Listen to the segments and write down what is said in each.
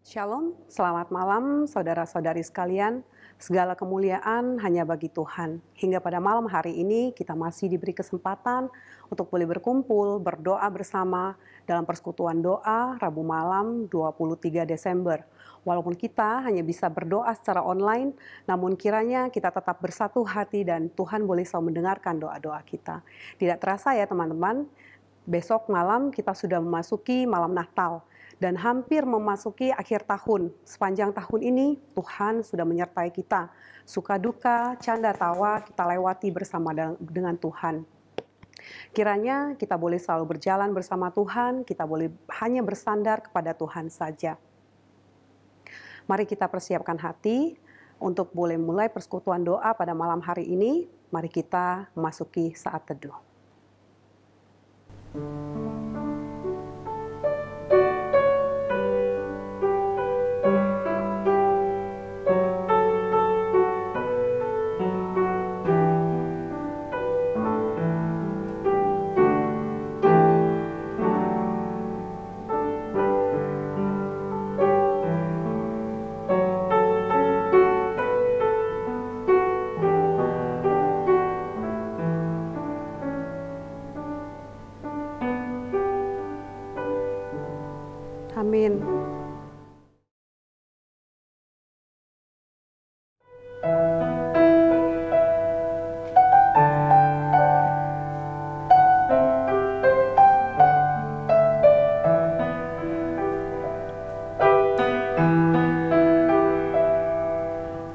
Shalom, selamat malam saudara-saudari sekalian. Segala kemuliaan hanya bagi Tuhan. Hingga pada malam hari ini kita masih diberi kesempatan untuk boleh berkumpul, berdoa bersama dalam persekutuan doa Rabu malam 23 Desember. Walaupun kita hanya bisa berdoa secara online, namun kiranya kita tetap bersatu hati dan Tuhan boleh selalu mendengarkan doa-doa kita. Tidak terasa ya teman-teman, besok malam kita sudah memasuki malam Natal. Dan hampir memasuki akhir tahun. Sepanjang tahun ini Tuhan sudah menyertai kita. Suka duka, canda tawa kita lewati bersama dengan Tuhan. Kiranya kita boleh selalu berjalan bersama Tuhan, kita boleh hanya bersandar kepada Tuhan saja. Mari kita persiapkan hati untuk boleh mulai persekutuan doa pada malam hari ini. Mari kita memasuki saat teduh. Amin.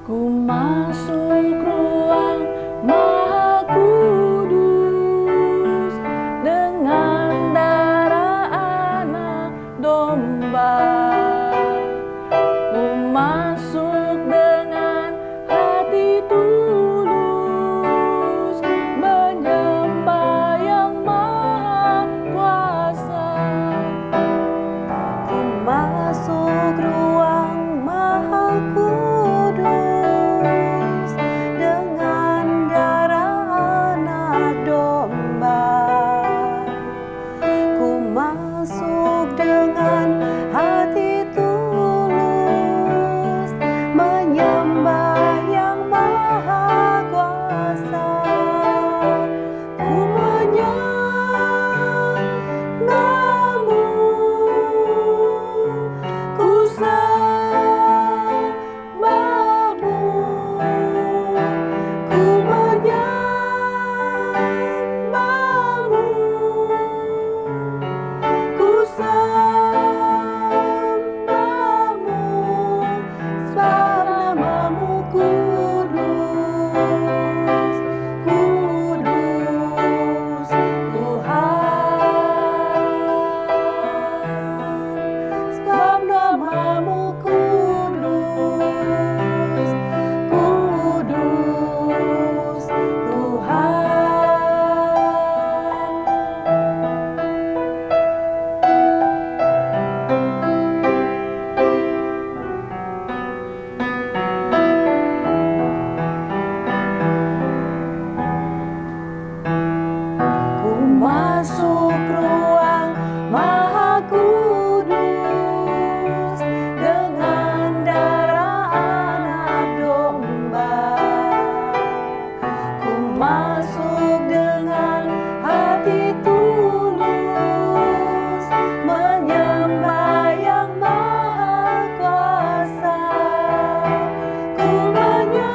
Ku masuk ruang Maha Kudus dengan darah anak domba. Ku masuk dengan hati tulus menyembah Yang Maha Kuasa. Ku masuk ruang Maha Kudus dengan darah anak domba. Ku masuk dengan hati tulus menyembah Yang Maha Kuasa. Ku menyembahmu, ku sembahmu, ku menyembahmu, ku sembahmu, sebab namamu kudus, kudus Tuhan. Sebab namamu kudus, kudus Tuhan. Ku masuk ruang Maha Kudus dengan darah anak domba. Ku masuk dengan hati tulus menyembah Yang Maha Kuasa. Ku menyembahmu,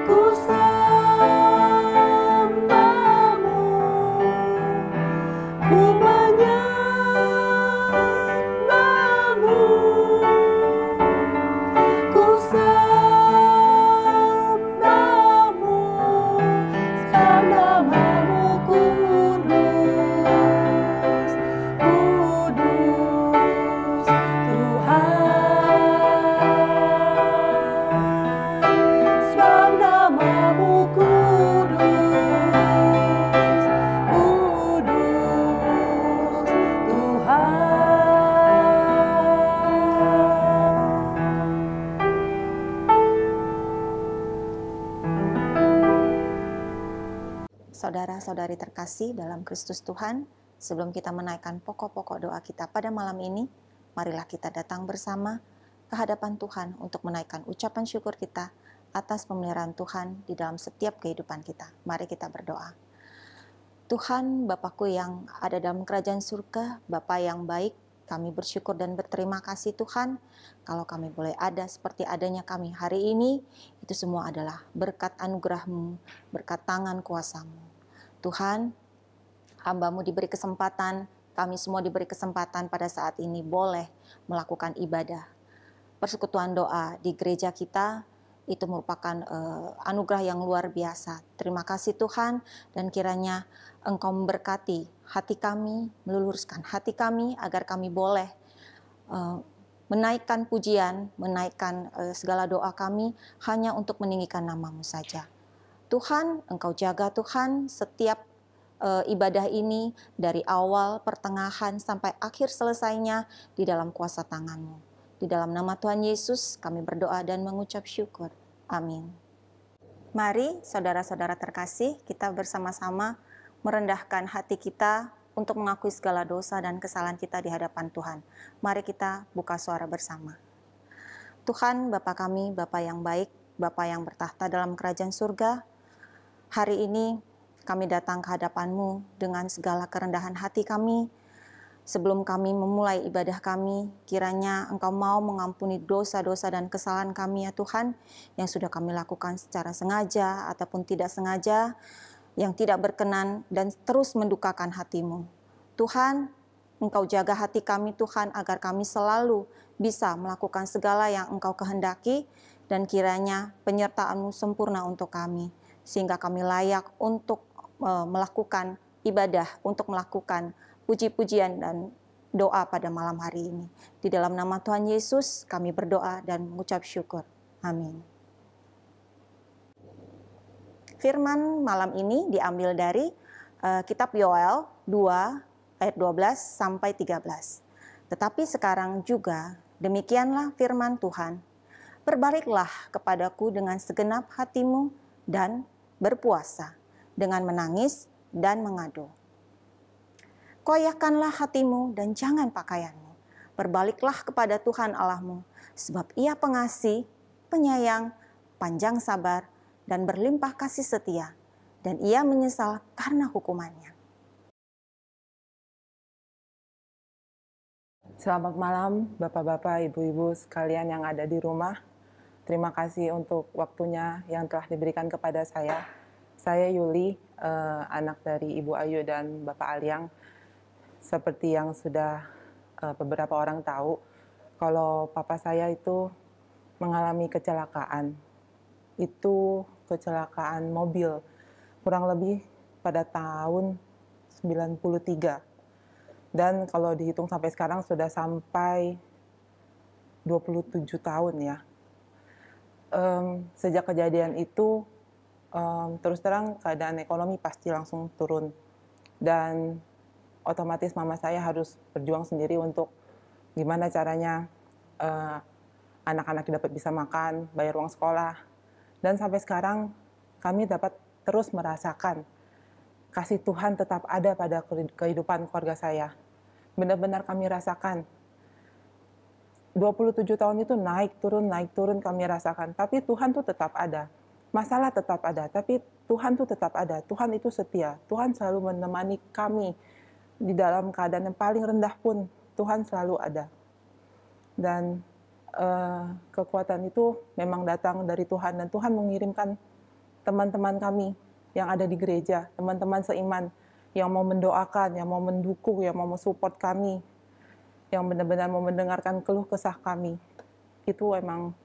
ku sembahmu, ku menyembahmu, ku sembahmu, sebab namamu kudus, kudus Tuhan. Sebab namamu kudus, kudus Tuhan. Saudara-saudari terkasih dalam Kristus Tuhan, sebelum kita menaikkan pokok-pokok doa kita pada malam ini, marilah kita datang bersama ke hadapan Tuhan untuk menaikkan ucapan syukur kita atas pemeliharaan Tuhan di dalam setiap kehidupan kita. Mari kita berdoa. Tuhan, Bapakku yang ada dalam kerajaan surga, Bapa yang baik, kami bersyukur dan berterima kasih Tuhan, kalau kami boleh ada seperti adanya kami hari ini, itu semua adalah berkat anugerah-Mu, berkat tangan kuasa-Mu. Tuhan, hamba-Mu diberi kesempatan, kami semua diberi kesempatan pada saat ini boleh melakukan ibadah. Persekutuan doa di gereja kita itu merupakan anugerah yang luar biasa. Terima kasih Tuhan, dan kiranya Engkau memberkati hati kami, meluruskan hati kami agar kami boleh menaikkan pujian, menaikkan segala doa kami hanya untuk meninggikan nama-Mu saja. Tuhan, Engkau jaga Tuhan setiap ibadah ini dari awal, pertengahan, sampai akhir selesainya di dalam kuasa tangan-Mu. Di dalam nama Tuhan Yesus kami berdoa dan mengucap syukur. Amin. Mari saudara-saudara terkasih, kita bersama-sama merendahkan hati kita untuk mengakui segala dosa dan kesalahan kita di hadapan Tuhan. Mari kita buka suara bersama. Tuhan, Bapa kami, Bapa yang baik, Bapa yang bertahta dalam kerajaan surga, hari ini kami datang ke hadapan-Mu dengan segala kerendahan hati kami. Sebelum kami memulai ibadah kami, kiranya Engkau mau mengampuni dosa-dosa dan kesalahan kami ya Tuhan, yang sudah kami lakukan secara sengaja ataupun tidak sengaja, yang tidak berkenan dan terus mendukakan hati-Mu. Tuhan, Engkau jaga hati kami Tuhan, agar kami selalu bisa melakukan segala yang Engkau kehendaki, dan kiranya penyertaan-Mu sempurna untuk kami, sehingga kami layak untuk melakukan ibadah, untuk melakukan puji-pujian dan doa pada malam hari ini. Di dalam nama Tuhan Yesus kami berdoa dan mengucap syukur. Amin. Firman malam ini diambil dari kitab Yoel 2 ayat 12 sampai 13. Tetapi sekarang juga demikianlah firman Tuhan. Berbaliklah kepadaku dengan segenap hatimu dan berpuasa, dengan menangis dan mengadu. Koyakkanlah hatimu dan jangan pakaianmu. Berbaliklah kepada Tuhan Allahmu, sebab Ia pengasih, penyayang, panjang sabar, dan berlimpah kasih setia, dan Ia menyesal karena hukumannya. Selamat malam Bapak-Bapak, Ibu-Ibu sekalian yang ada di rumah. Terima kasih untuk waktunya yang telah diberikan kepada saya. Saya Yuli, anak dari Ibu Ayu dan Bapak Aliang. Seperti yang sudah beberapa orang tahu, kalau papa saya itu mengalami kecelakaan. Itu kecelakaan mobil, kurang lebih pada tahun 93. Dan kalau dihitung sampai sekarang sudah sampai 27 tahun ya. Sejak kejadian itu, terus terang keadaan ekonomi pasti langsung turun. Dan otomatis mama saya harus berjuang sendiri untuk gimana caranya anak-anak dapat bisa makan, bayar uang sekolah. Dan sampai sekarang kami dapat terus merasakan kasih Tuhan tetap ada pada kehidupan keluarga saya. Benar-benar kami rasakan. 27 tahun itu naik turun kami rasakan. Tapi Tuhan tuh tetap ada. Masalah tetap ada, tapi Tuhan tuh tetap ada. Tuhan itu setia. Tuhan selalu menemani kami. Di dalam keadaan yang paling rendah pun Tuhan selalu ada. Dan kekuatan itu memang datang dari Tuhan. Dan Tuhan mengirimkan teman-teman kami yang ada di gereja, teman-teman seiman yang mau mendoakan, yang mau mendukung, yang mau mensupport kami, yang benar-benar mau mendengarkan keluh kesah kami. Itu memang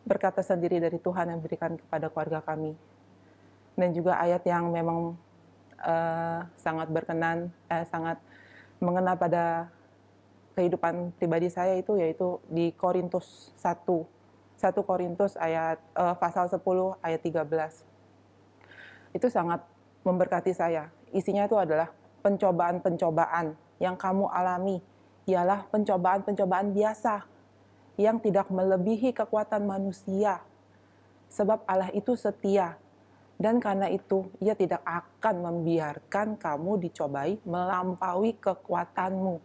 berkata sendiri dari Tuhan yang berikan kepada keluarga kami. Dan juga ayat yang memang sangat berkenan, sangat mengena pada kehidupan pribadi saya itu, yaitu di Korintus 1 Korintus ayat pasal 10 ayat 13. Itu sangat memberkati saya. Isinya itu adalah pencobaan-pencobaan yang kamu alami ialah pencobaan-pencobaan biasa yang tidak melebihi kekuatan manusia. Sebab Allah itu setia. Dan karena itu, Ia tidak akan membiarkan kamu dicobai melampaui kekuatanmu.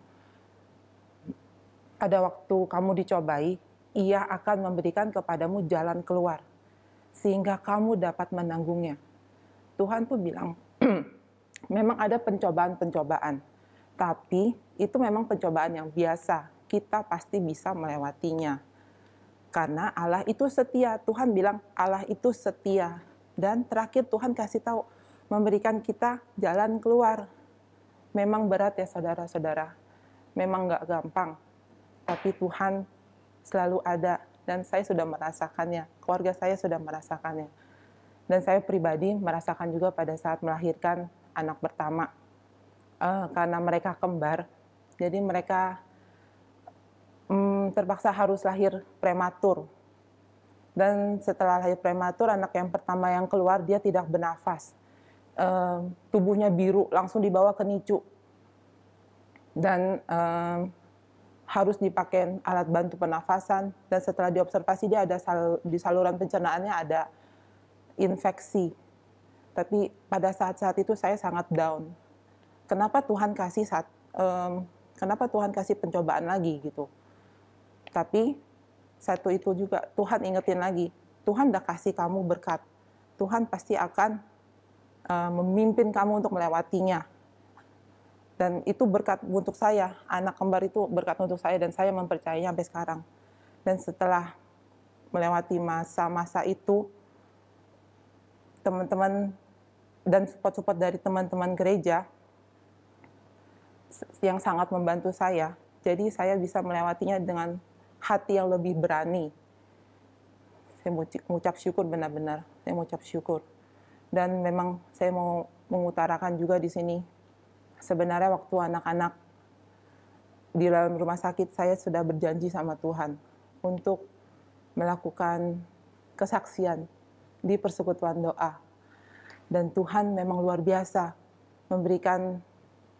Pada waktu kamu dicobai, Ia akan memberikan kepadamu jalan keluar, sehingga kamu dapat menanggungnya. Tuhan tuh bilang, memang ada pencobaan-pencobaan, tapi itu memang pencobaan yang biasa. Kita pasti bisa melewatinya. Karena Allah itu setia. Tuhan bilang Allah itu setia. Dan terakhir Tuhan kasih tahu, memberikan kita jalan keluar. Memang berat ya saudara-saudara. Memang nggak gampang. Tapi Tuhan selalu ada. Dan saya sudah merasakannya. Keluarga saya sudah merasakannya. Dan saya pribadi merasakan juga pada saat melahirkan anak pertama. Karena mereka kembar, jadi mereka terpaksa harus lahir prematur. Dan setelah lahir prematur, anak yang pertama yang keluar, dia tidak bernafas. Tubuhnya biru, langsung dibawa ke NICU. Dan harus dipakai alat bantu pernafasan. Dan setelah diobservasi, dia ada di saluran pencernaannya ada infeksi. Tapi pada saat-saat itu saya sangat down. Kenapa Tuhan kasih pencobaan lagi gitu? Tapi satu itu juga Tuhan ingetin lagi, Tuhan udah kasih kamu berkat. Tuhan pasti akan memimpin kamu untuk melewatinya. Dan itu berkat untuk saya, anak kembar itu berkat untuk saya dan saya mempercayainya sampai sekarang. Dan setelah melewati masa-masa itu, teman-teman dan support-support dari teman-teman gereja yang sangat membantu saya. Jadi saya bisa melewatinya dengan hati yang lebih berani. Saya mengucap syukur benar-benar. Saya mengucap syukur. Dan memang saya mau mengutarakan juga di sini. Sebenarnya waktu anak-anak di dalam rumah sakit, saya sudah berjanji sama Tuhan untuk melakukan kesaksian di persekutuan doa. Dan Tuhan memang luar biasa memberikan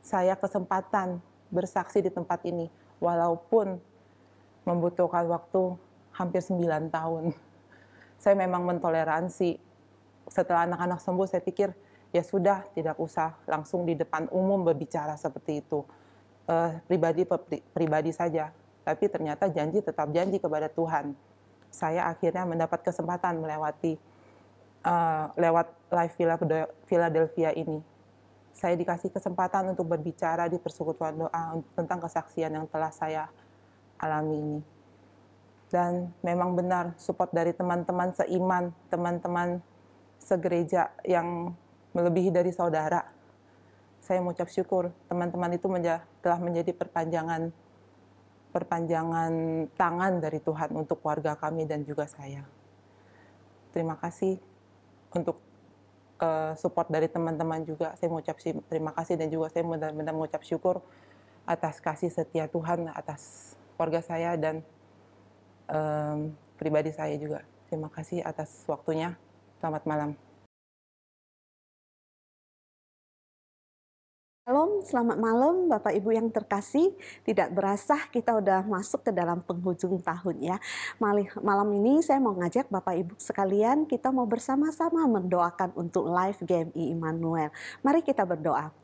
saya kesempatan bersaksi di tempat ini. Walaupun membutuhkan waktu hampir 9 tahun. Saya memang mentoleransi. Setelah anak-anak sembuh, saya pikir, ya sudah, tidak usah langsung di depan umum berbicara seperti itu. Pribadi saja. Tapi ternyata janji tetap janji kepada Tuhan. Saya akhirnya mendapat kesempatan melewati lewat Live Philadelphia ini. Saya dikasih kesempatan untuk berbicara di persekutuan doa tentang kesaksian yang telah saya alami ini. Dan memang benar support dari teman-teman seiman, teman-teman segereja yang melebihi dari saudara. Saya mengucap syukur teman-teman itu telah menjadi perpanjangan tangan dari Tuhan untuk keluarga kami dan juga saya. Terima kasih untuk support dari teman-teman juga. Saya mengucap terima kasih dan juga saya benar-benar mengucap syukur atas kasih setia Tuhan atas keluarga saya dan pribadi saya juga. Terima kasih atas waktunya. Selamat malam. Shalom, selamat malam Bapak Ibu yang terkasih. Tidak berasa kita udah masuk ke dalam penghujung tahun ya. Malam ini saya mau ngajak Bapak Ibu sekalian, kita mau bersama-sama mendoakan untuk Live GMI Immanuel. Mari kita berdoa.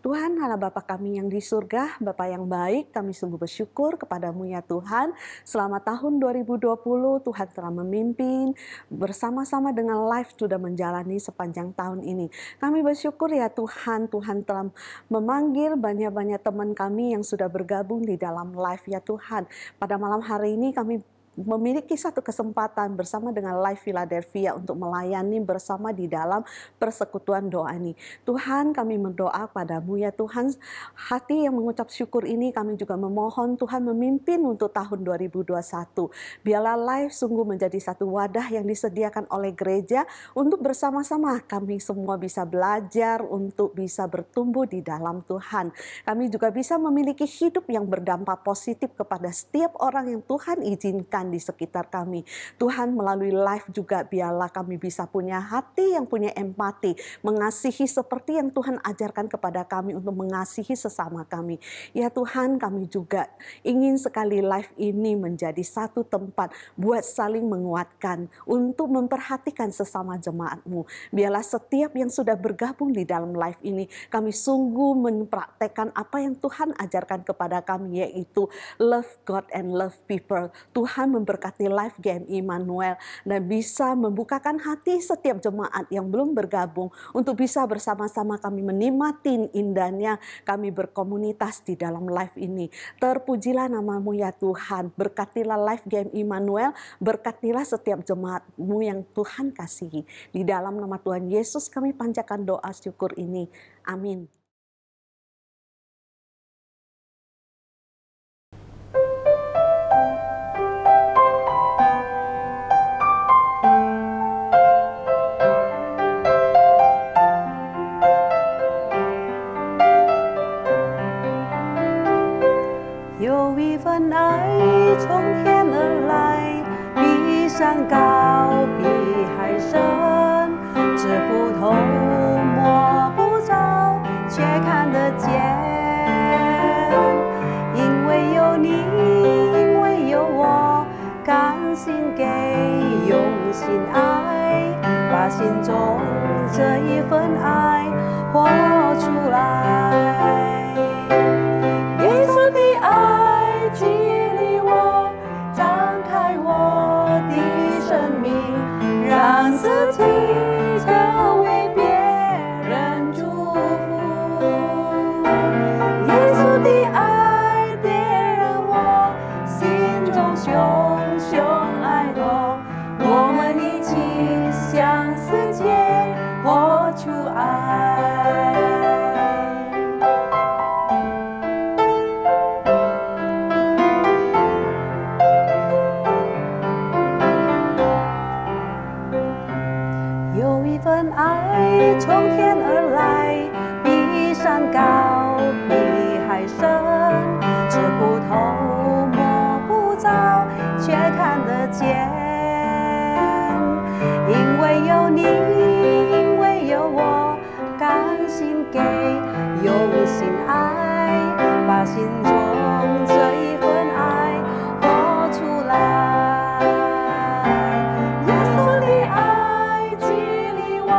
Tuhan, Allah Bapa kami yang di surga, Bapa yang baik, kami sungguh bersyukur kepadamu ya Tuhan. Selama tahun 2020 Tuhan telah memimpin, bersama-sama dengan Live sudah menjalani sepanjang tahun ini. Kami bersyukur ya Tuhan, Tuhan telah memanggil banyak-banyak teman kami yang sudah bergabung di dalam Live ya Tuhan. Pada malam hari ini kami memiliki satu kesempatan bersama dengan Live Philadelphia untuk melayani bersama di dalam persekutuan doa ini. Tuhan, kami berdoa padamu ya Tuhan, hati yang mengucap syukur ini kami juga memohon Tuhan memimpin untuk tahun 2021. Biarlah Live sungguh menjadi satu wadah yang disediakan oleh gereja untuk bersama-sama kami semua bisa belajar untuk bisa bertumbuh di dalam Tuhan. Kami juga bisa memiliki hidup yang berdampak positif kepada setiap orang yang Tuhan izinkan Tuhan di sekitar kami. Tuhan, melalui live juga biarlah kami bisa punya hati yang punya empati, mengasihi seperti yang Tuhan ajarkan kepada kami untuk mengasihi sesama kami. Ya Tuhan, kami juga ingin sekali live ini menjadi satu tempat buat saling menguatkan, untuk memperhatikan sesama jemaat-Mu. Biarlah setiap yang sudah bergabung di dalam live ini, kami sungguh mempraktekkan apa yang Tuhan ajarkan kepada kami, yaitu love God and love people. Tuhan memberkati live GMI Immanuel dan bisa membukakan hati setiap jemaat yang belum bergabung untuk bisa bersama-sama kami menikmati indahnya kami berkomunitas di dalam live ini. Terpujilah nama-Mu ya Tuhan. Berkatilah live GMI Immanuel, berkatilah setiap jemaat-Mu yang Tuhan kasihi. Di dalam nama Tuhan Yesus kami panjatkan doa syukur ini. Amin.有一份爱从天而来，比山高，比海深，指不透，摸不着，却看得见。因为有你，因为有我，甘心给，用心爱，把心中这一份爱活出来。耶稣的爱激励我，张开我的生命，让自己成为别人祝福。耶稣的爱点燃我心中熊熊爱火，我们一起向世界活出爱。有一份爱从天而来，比山高，比海深，指不透，摸不着，却看得见。因为有你，因为有我，甘心给，用心爱，把心中这一份爱活出来。耶稣的爱激励我，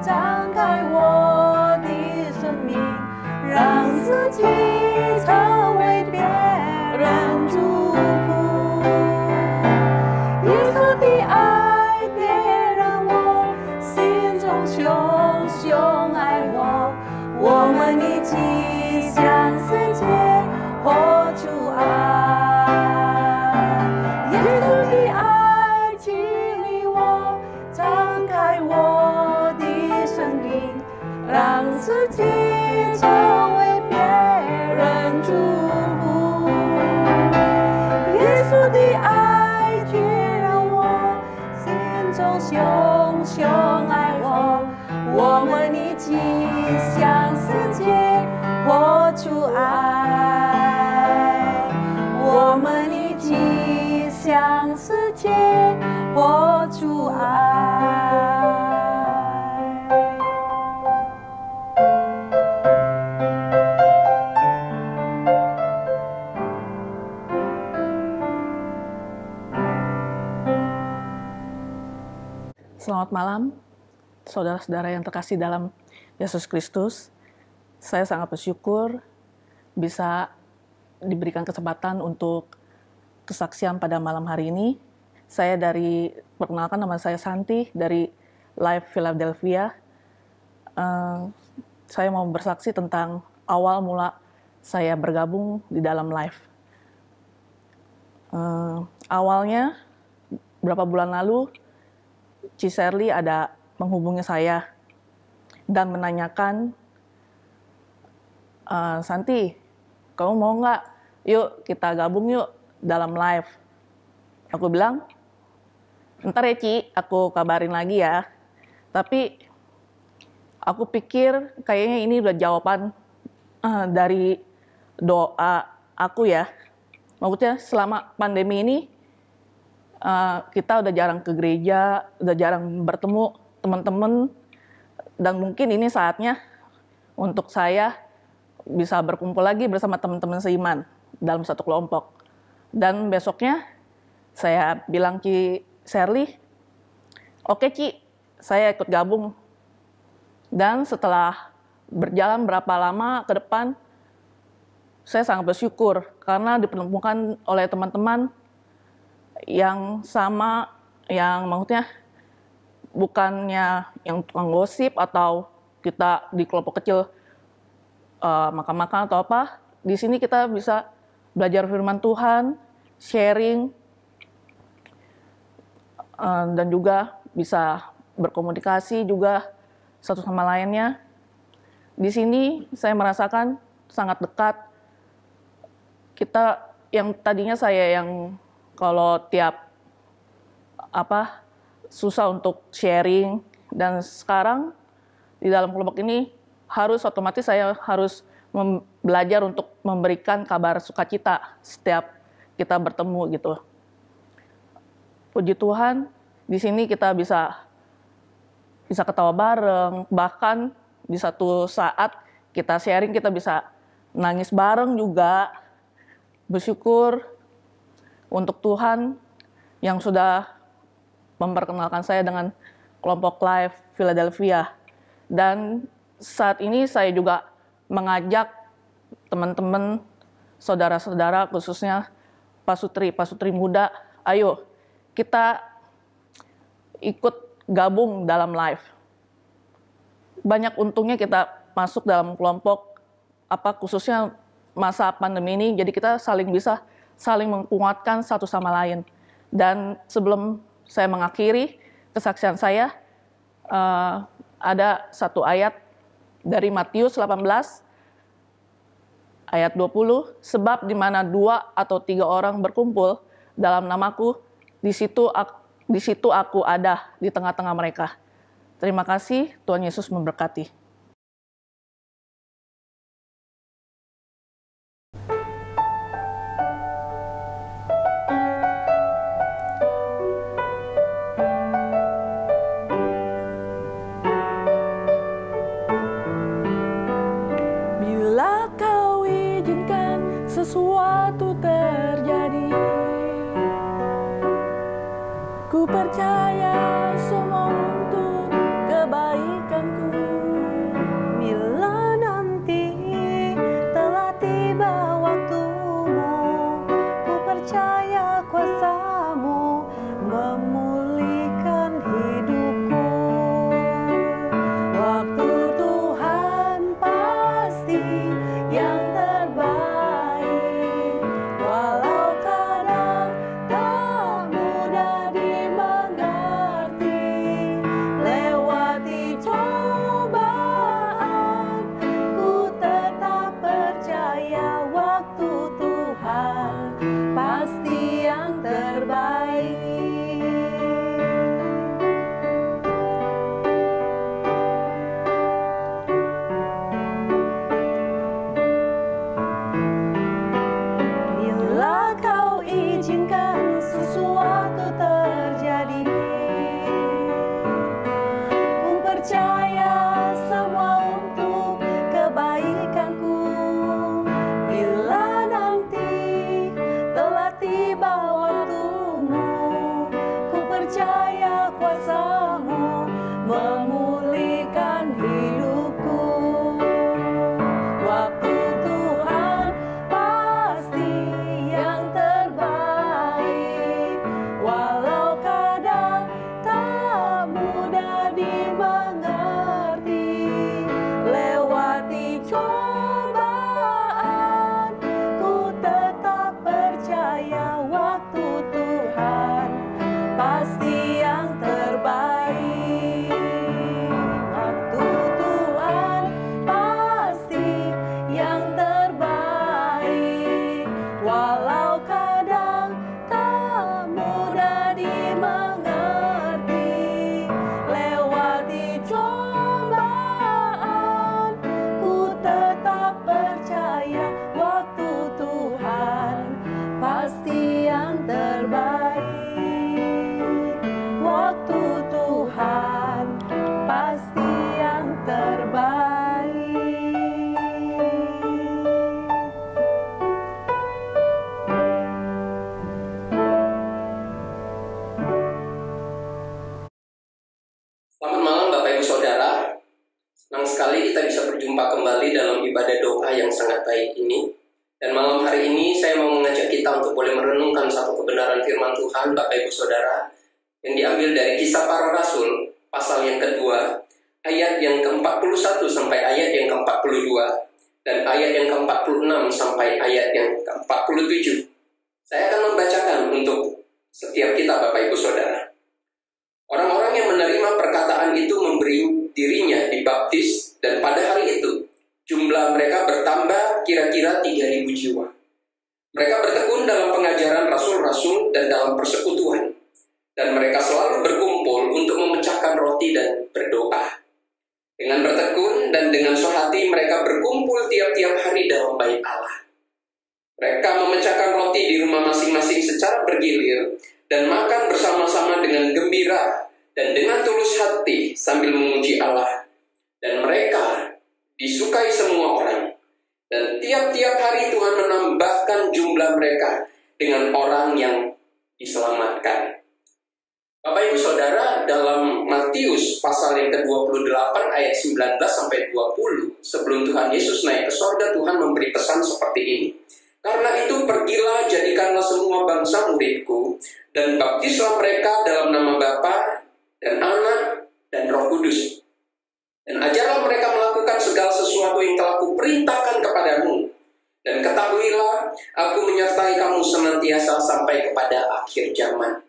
张开我的生命，让自己成为别人祝福。耶稣的爱点燃我心中熊熊爱火，我们一起向世界活出爱。耶稣的爱激励我，张开我的生命，让自己成为别人祝福。耶稣的爱点燃我心中熊熊爱火，我们一起向世界活出爱。我们一起向世界活出爱。Selamat malam, saudara-saudara yang terkasih dalam Yesus Kristus. Saya sangat bersyukur bisa diberikan kesempatan untuk kesaksian pada malam hari ini. Perkenalkan nama saya Santi dari Live Philadelphia. Saya mau bersaksi tentang awal mula saya bergabung di dalam live. Awalnya, beberapa bulan lalu, Ci Shirley ada menghubungi saya dan menanyakan, Santi, kamu mau nggak? Yuk kita gabung yuk dalam live. Aku bilang, ntar ya Ci, aku kabarin lagi ya. Tapi aku pikir kayaknya ini udah jawaban dari doa aku ya. Maksudnya selama pandemi ini kita udah jarang ke gereja, udah jarang bertemu teman-teman, dan mungkin ini saatnya untuk saya bisa berkumpul lagi bersama teman-teman seiman dalam satu kelompok. Dan besoknya saya bilang Ci Sherly, oke Ci, saya ikut gabung. Dan setelah berjalan berapa lama ke depan, saya sangat bersyukur karena dipertemukan oleh teman-teman yang sama, yang maksudnya bukannya yang tukang gosip atau kita di kelompok kecil makan-makan atau apa. Di sini kita bisa belajar firman Tuhan, sharing, dan juga bisa berkomunikasi juga satu sama lainnya. Di sini saya merasakan sangat dekat. Kita yang tadinya saya yang kalau tiap susah untuk sharing, dan sekarang di dalam kelompok ini harus otomatis saya harus belajar untuk memberikan kabar sukacita setiap kita bertemu gitu. Puji Tuhan, di sini kita bisa ketawa bareng, bahkan di satu saat kita sharing kita bisa nangis bareng juga. Bersyukur untuk Tuhan yang sudah memperkenalkan saya dengan kelompok Life Philadelphia. Dan saat ini saya juga mengajak teman-teman, saudara-saudara, khususnya pasutri muda, ayo kita ikut gabung dalam Life. Banyak untungnya kita masuk dalam kelompok, khususnya masa pandemi ini, jadi kita bisa saling menguatkan satu sama lain. Dan sebelum saya mengakhiri kesaksian saya, ada satu ayat dari Matius 18 ayat 20, sebab di mana 2 atau 3 orang berkumpul dalam namaku, di situ aku ada di tengah-tengah mereka. Terima kasih, Tuhan Yesus memberkati. Bila kau izinkan sesuatu terjadi, ku percaya semua untuk kebaikanku. Bila nanti telah tiba waktumu, ku percaya kuasa-Mu memulihkan hidupku. Waktu Tuhan pasti yang terbaik, walau kadang tak mudah dimengerti. kembali dalam ibadah doa yang sangat baik ini. Dan malam hari ini saya mau mengajak kita untuk boleh merenungkan satu kebenaran firman Tuhan, Bapak Ibu Saudara, yang diambil dari Kisah Para Rasul, pasal yang kedua, ayat yang ke-41 sampai ayat yang ke-42, dan ayat yang ke-46 sampai ayat yang ke-47. Saya akan membacakan untuk setiap kita, Bapak Ibu Saudara. Orang-orang yang menerima perkataan itu memberi dirinya dibaptis, dan pada hari itu jumlah mereka bertambah kira-kira 3.000 jiwa. Mereka bertekun dalam pengajaran rasul-rasul dan dalam persekutuan, dan mereka selalu berkumpul untuk memecahkan roti dan berdoa. Dengan bertekun dan dengan sehati mereka berkumpul tiap-tiap hari dalam bait Allah. Mereka memecahkan roti di rumah masing-masing secara bergilir dan makan bersama-sama dengan gembira dan dengan tulus hati sambil memuji Allah. Dan mereka disukai semua orang. Dan tiap-tiap hari Tuhan menambahkan jumlah mereka dengan orang yang diselamatkan. Bapak Ibu Saudara, dalam Matius pasal yang ke-28 ayat 19 sampai 20, sebelum Tuhan Yesus naik ke sorga, Tuhan memberi pesan seperti ini. Karena itu pergilah, jadikanlah semua bangsa muridku, dan baptislah mereka dalam nama Bapa dan Anak dan Roh Kudus. Dan ajarlah mereka melakukan segala sesuatu yang telah kuperintahkan kepadamu. Dan ketahuilah, aku menyertai kamu senantiasa sampai kepada akhir zaman.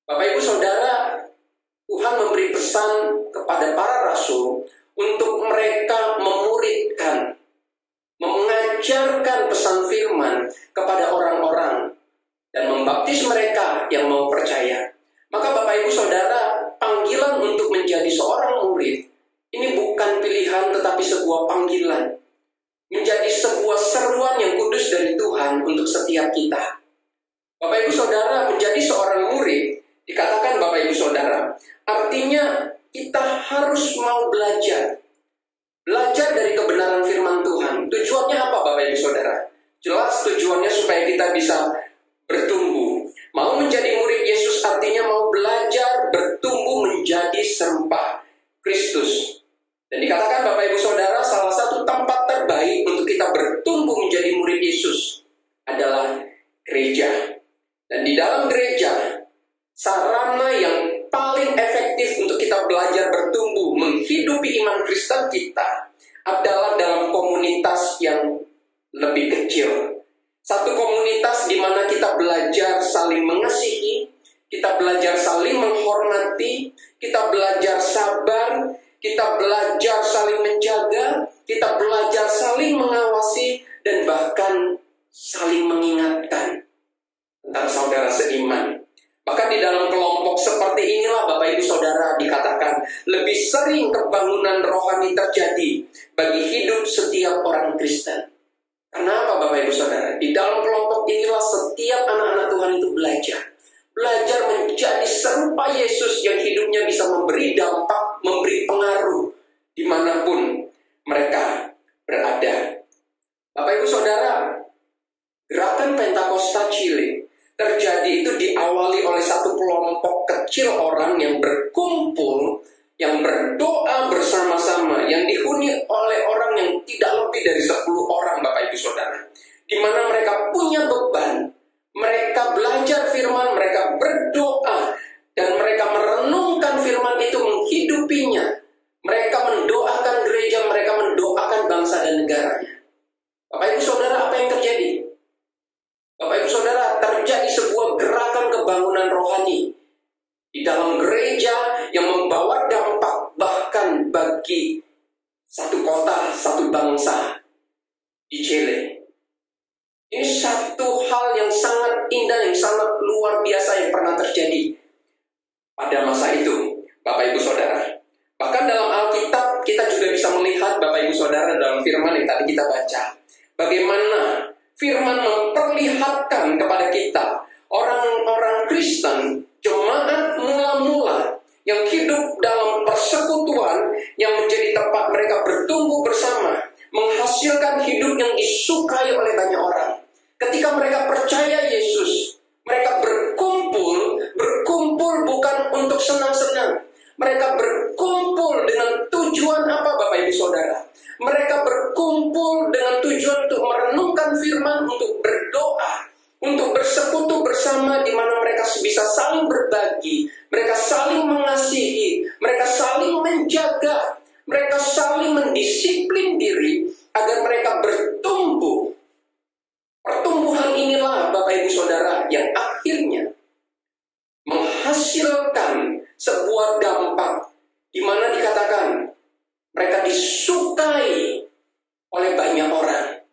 Bapak Ibu Saudara, Tuhan memberi pesan kepada para rasul untuk mereka memuridkan, mengajarkan pesan firman kepada orang-orang, dan membaptis mereka yang mau percaya. Maka Bapak Ibu Saudara, panggilan untuk menjadi seorang murid ini bukan pilihan tetapi sebuah panggilan. Menjadi sebuah seruan yang kudus dari Tuhan untuk setiap kita. Bapak Ibu Saudara, menjadi seorang murid, dikatakan Bapak Ibu Saudara, artinya kita harus mau belajar. Belajar dari kebenaran firman Tuhan. Tujuannya apa Bapak Ibu Saudara? Jelas tujuannya supaya kita bisa bertumbuh. Mau menjadi murid Yesus artinya mau belajar bertumbuh menjadi serupa Kristus. Dan dikatakan Bapak Ibu Saudara, salah satu tempat terbaik untuk kita bertumbuh menjadi murid Yesus adalah gereja. Dan di dalam gereja, sarana yang paling efektif untuk kita belajar bertumbuh menghidupi iman Kristen kita adalah dalam komunitas yang lebih kecil. Satu komunitas di mana kita belajar saling mengasihi, kita belajar saling menghormati, kita belajar sabar, kita belajar saling menjaga, kita belajar saling mengawasi, dan bahkan saling mengingatkan tentang saudara seiman. Bahkan di dalam kelompok seperti inilah Bapak Ibu Saudara dikatakan lebih sering kebangunan rohani terjadi bagi hidup setiap orang Kristen. Kenapa Bapak Ibu Saudara? Di dalam kelompok inilah setiap anak-anak Tuhan itu belajar. Belajar menjadi serupa Yesus yang hidupnya bisa memberi dampak, memberi pengaruh dimanapun mereka berada. Bapak Ibu Saudara, gerakan Pentakosta Chile terjadi itu diawali oleh satu kelompok kecil orang yang berkumpul, yang berdoa bersama-sama, yang dihuni oleh orang yang tidak lebih dari 10 orang Bapak Ibu Saudara. Di mana mereka punya beban, mereka belajar firman, mereka berdoa, dan mereka merenungkan firman itu, menghidupinya. Mereka mendoakan gereja, mereka mendoakan bangsa dan negaranya. Bapak Ibu Saudara, apa yang terjadi? Bapak Ibu Saudara, terjadi sebuah gerakan kebangunan rohani di dalam gereja yang membawa dampak bahkan bagi satu kota, satu bangsa di Chile. Ini satu hal yang sangat indah, yang sangat luar biasa yang pernah terjadi pada masa itu, Bapak Ibu Saudara. Bahkan dalam Alkitab kita juga bisa melihat Bapak Ibu Saudara dalam firman yang tadi kita baca, bagaimana firman memperlihatkan kepada kita orang-orang Kristen, jemaat mula-mula yang hidup dalam persekutuan yang menjadi tempat mereka bertumbuh bersama, menghasilkan hidup yang disukai oleh banyak orang. Ketika mereka percaya Yesus, mereka berkumpul bukan untuk senang-senang. Mereka berkumpul dengan tujuan apa Bapak Ibu Saudara? Mereka berkumpul berkumpul dengan tujuan untuk merenungkan firman, untuk berdoa, untuk bersekutu bersama, di mana mereka bisa saling berbagi, mereka saling mengasihi, mereka saling menjaga, mereka saling mendisiplin diri agar mereka bertumbuh. Pertumbuhan inilah Bapak Ibu Saudara yang akhirnya menghasilkan sebuah dampak di mana dikatakan mereka disukai oleh banyak orang.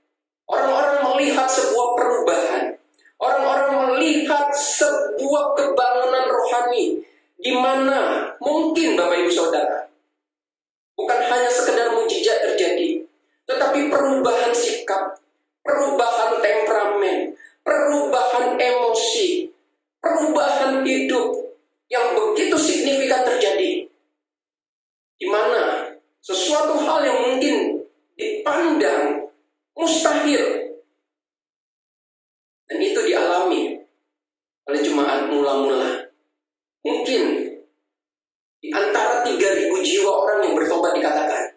Orang-orang melihat sebuah perubahan. Orang-orang melihat sebuah kebangunan rohani di mana mungkin Bapak Ibu Saudara bukan hanya sekedar mujizat terjadi, tetapi perubahan sikap, perubahan temperamen, perubahan emosi, perubahan hidup yang begitu signifikan terjadi, di mana sesuatu hal yang mungkin dipandang mustahil, dan itu dialami oleh jemaat mula-mula. Mungkin di antara 3.000 jiwa orang yang bertobat dikatakan,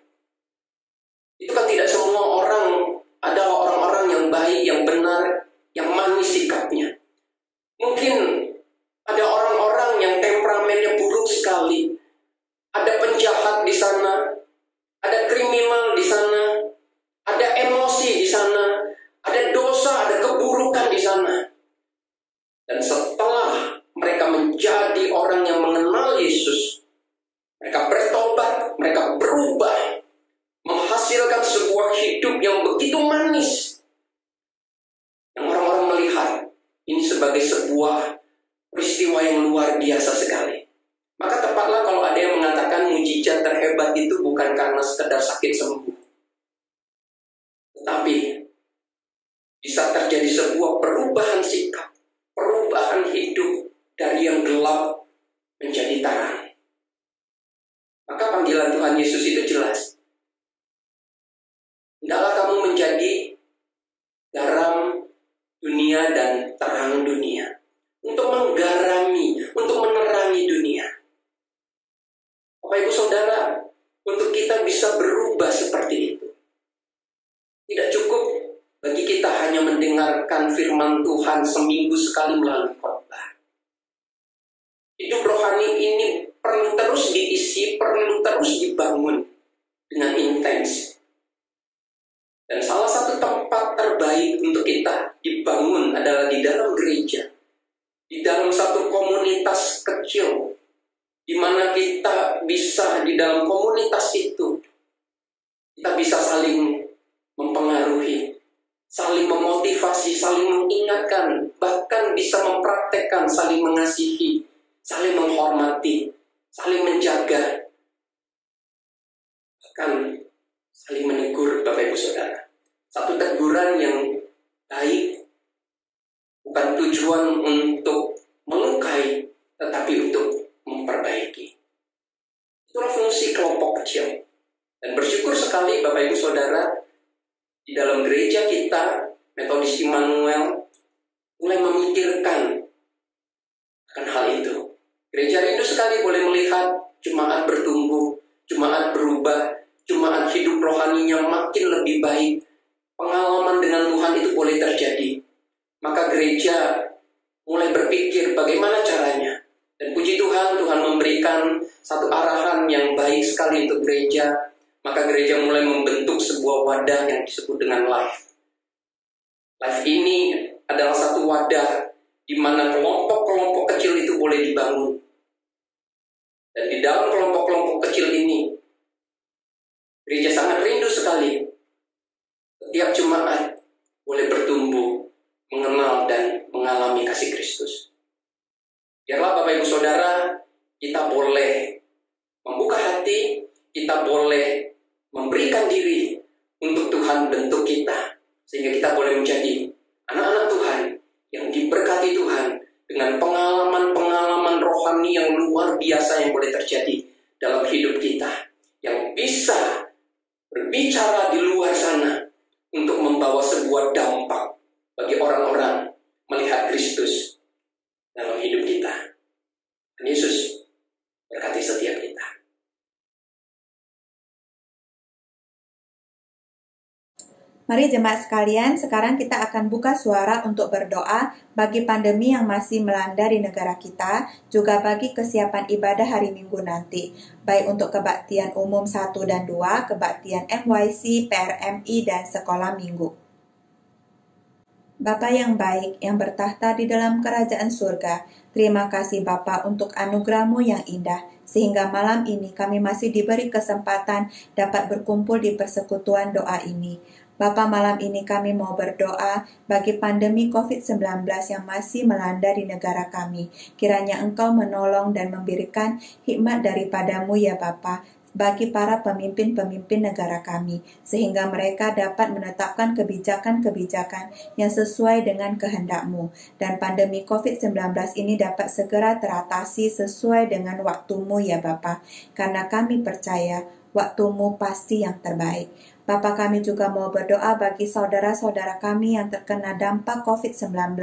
itu kan tidak semua orang adalah orang-orang yang baik, yang benar, yang manis sikapnya. Mungkin ada orang-orang yang temperamennya buruk sekali. Ada penjahat di sana, ada kriminal di sana, ada emosi di sana, ada dosa, ada keburukan di sana. Dan setelah mereka menjadi orang yang mengenal Yesus, mereka bertobat, mereka berubah, menghasilkan sebuah hidup yang begitu manis, yang orang-orang melihat ini sebagai sebuah peristiwa yang luar biasa sekali. Maka tepatlah kalau ada yang mengatakan mujizat terhebat itu bukan karena sekedar sakit sembuh, tetapi bisa terjadi sebuah perubahan sikap, perubahan hidup dari yang gelap menjadi terang. Maka panggilan Tuhan Yesus itu jelas. Hendaklah kamu menjadi garam dunia dan terang dunia, untuk menggarami, untuk menerangi dunia. Bapak Ibu Saudara, untuk kita bisa berubah seperti itu, tidak cukup bagi kita hanya mendengarkan firman Tuhan seminggu sekali melalui khotbah. Hidup rohani ini perlu terus diisi, perlu terus dibangun dengan intens. Dan salah satu tempat terbaik untuk kita dibangun adalah di dalam gereja, di dalam satu komunitas kecil, di mana kita bisa di dalam komunitas itu, kita bisa saling mempengaruhi, saling memotivasi, saling mengingatkan, bahkan bisa mempraktekkan saling mengasihi, saling menghormati, saling menjaga, bahkan saling menegur Bapak Ibu Saudara. Satu teguran yang baik bukan tujuan untuk melukai, tetapi untuk memperbaiki. Itulah fungsi kelompok kecil. Dan bersyukur sekali Bapak Ibu Saudara, di dalam gereja kita, Metodis Immanuel, mulai memikirkan akan hal itu. Gereja rindu sekali boleh melihat jemaat bertumbuh, jemaat berubah, jemaat hidup rohaninya makin lebih baik. Pengalaman dengan Tuhan itu boleh terjadi. Maka gereja mulai berpikir bagaimana caranya. Dan puji Tuhan, Tuhan memberikan satu arahan yang baik sekali untuk gereja. Maka gereja mulai membentuk sebuah wadah yang disebut dengan Life. Life ini adalah satu wadah di mana kelompok-kelompok kecil itu boleh dibangun. Dan di dalam kelompok-kelompok kecil ini, gereja sangat rindu sekali setiap jemaat boleh bertumbuh, mengenal dan mengalami kasih Kristus. Biarlah Bapak Ibu Saudara, kita boleh membuka hati, kita boleh memberikan diri untuk Tuhan bentuk kita, sehingga kita boleh menjadi anak-anak Tuhan yang diberkati Tuhan dengan pengalaman-pengalaman rohani yang luar biasa yang boleh terjadi dalam hidup kita, yang bisa berbicara di luar sana untuk membawa sebuah dampak bagi orang-orang melihat Kristus dalam hidup kita. Dan Yesus berkati setiap kita. Mari jemaat sekalian, sekarang kita akan buka suara untuk berdoa bagi pandemi yang masih melanda di negara kita, juga bagi kesiapan ibadah hari Minggu nanti, baik untuk kebaktian umum 1 dan 2, kebaktian MYC, PRMI, dan sekolah minggu. Bapa yang baik, yang bertahta di dalam kerajaan surga, terima kasih Bapa untuk anugerah-Mu yang indah, sehingga malam ini kami masih diberi kesempatan dapat berkumpul di persekutuan doa ini. Bapa, malam ini kami mau berdoa bagi pandemi COVID-19 yang masih melanda di negara kami. Kiranya Engkau menolong dan memberikan hikmat daripada-Mu ya Bapa, bagi para pemimpin-pemimpin negara kami, sehingga mereka dapat menetapkan kebijakan-kebijakan yang sesuai dengan kehendak-Mu, dan pandemi COVID-19 ini dapat segera teratasi sesuai dengan waktu-Mu ya Bapa, karena kami percaya waktu-Mu pasti yang terbaik. Bapa, kami juga mau berdoa bagi saudara-saudara kami yang terkena dampak COVID-19,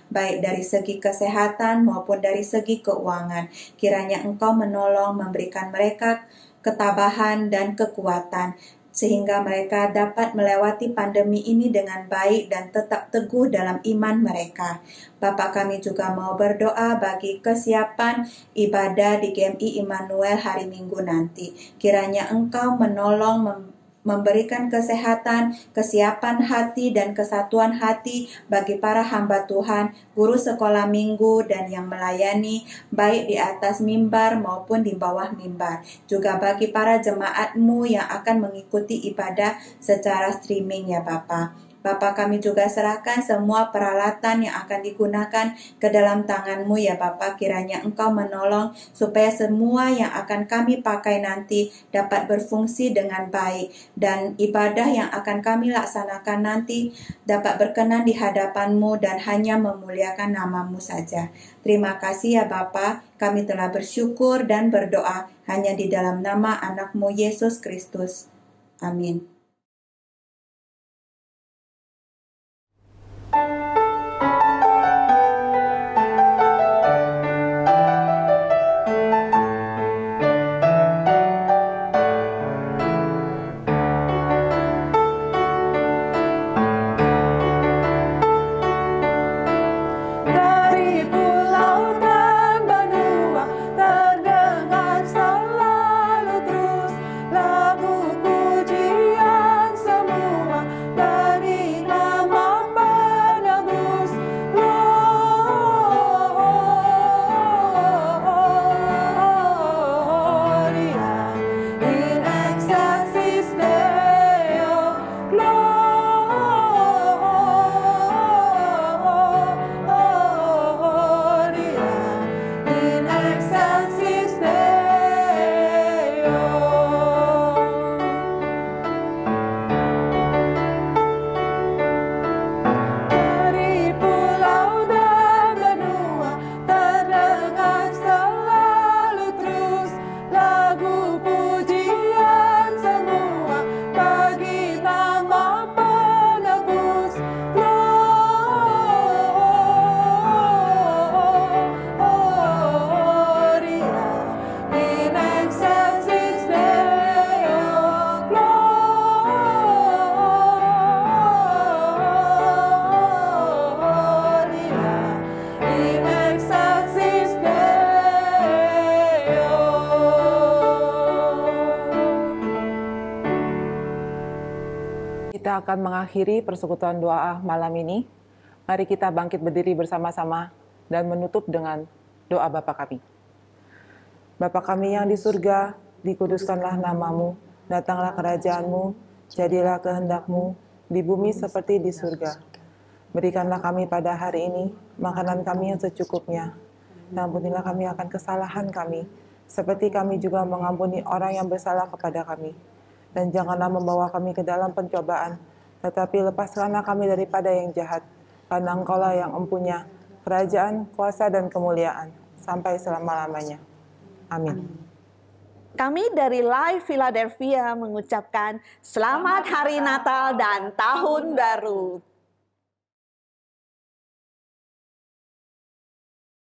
baik dari segi kesehatan maupun dari segi keuangan. Kiranya Engkau menolong, memberikan mereka ketabahan dan kekuatan, sehingga mereka dapat melewati pandemi ini dengan baik dan tetap teguh dalam iman mereka. Bapa, kami juga mau berdoa bagi kesiapan ibadah di GMI Immanuel hari Minggu nanti. Kiranya Engkau menolong, memberikan kesehatan, kesiapan hati, dan kesatuan hati bagi para hamba Tuhan, guru sekolah minggu, dan yang melayani, baik di atas mimbar maupun di bawah mimbar. Juga bagi para jemaat-Mu yang akan mengikuti ibadah secara streaming ya Bapa. Bapa, kami juga serahkan semua peralatan yang akan digunakan ke dalam tangan-Mu ya Bapa. Kiranya Engkau menolong supaya semua yang akan kami pakai nanti dapat berfungsi dengan baik, dan ibadah yang akan kami laksanakan nanti dapat berkenan di hadapan-Mu dan hanya memuliakan nama-Mu saja. Terima kasih ya Bapa, kami telah bersyukur dan berdoa hanya di dalam nama anak-Mu Yesus Kristus. Amin. Dari pulau dan benua terdengar selalu terus lagu pujian semua bagi nama penebus. Gloria in excelsis Deo, Gloria in excelsis Deo. Dari pulau dan benua terdengar selalu terus lagu pujian semua bagi nama penebus. Gloria in excelsis Deo, Gloria in excelsis Deo. Kita akan mengakhiri persekutuan doa malam ini. Mari kita bangkit berdiri bersama-sama dan menutup dengan doa Bapa kami. Bapa kami yang di surga, dikuduskanlah nama-Mu, datanglah kerajaan-Mu, jadilah kehendak-Mu di bumi seperti di surga. Berikanlah kami pada hari ini makanan kami yang secukupnya. Dan ampunilah kami akan kesalahan kami, seperti kami juga mengampuni orang yang bersalah kepada kami. Dan janganlah membawa kami ke dalam pencobaan, tetapi lepaskanlah kami daripada yang jahat, karena Engkaulah yang mempunyai kerajaan, kuasa, dan kemuliaan, sampai selama-lamanya. Amin. Kami dari Live Philadelphia mengucapkan Selamat Hari Natal dan Tahun Baru.